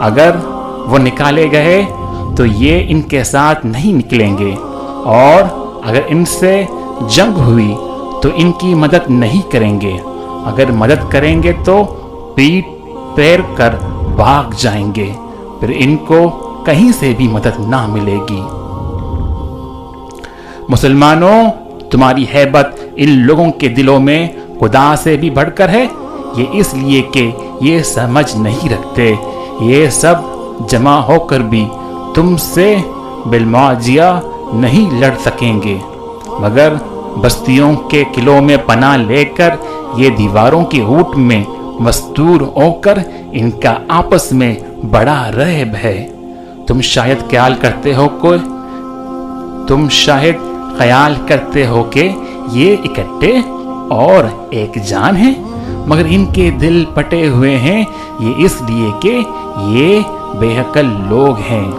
اگر وہ نکالے گئے تو یہ ان کے ساتھ نہیں نکلیں گے، اور اگر ان سے جنگ ہوئی تو ان کی مدد نہیں کریں گے، اگر مدد کریں گے تو پیٹ پھیر کر بھاگ جائیں گے، پھر ان کو کہیں سے بھی مدد نہ ملے گی۔ مسلمانوں، تمہاری ہیبت ان لوگوں کے دلوں میں خدا سے بھی بڑھ کر ہے، یہ اس لیے کہ یہ سمجھ نہیں رکھتے، یہ سب جمع ہو کر بھی تم سے بالمواجہہ نہیں لڑ سکیں گے، مگر بستیوں کے قلعوں میں پناہ لے کر یہ دیواروں کی اوٹ میں مستور ہو کر ان کا آپس میں بڑا رعب ہے۔ تم شاید خیال کرتے ہو کہ یہ اکٹھے اور ایک جان ہیں، مگر ان کے دل پٹے ہوئے ہیں، یہ اس لیے کہ یہ بے عقل لوگ ہیں۔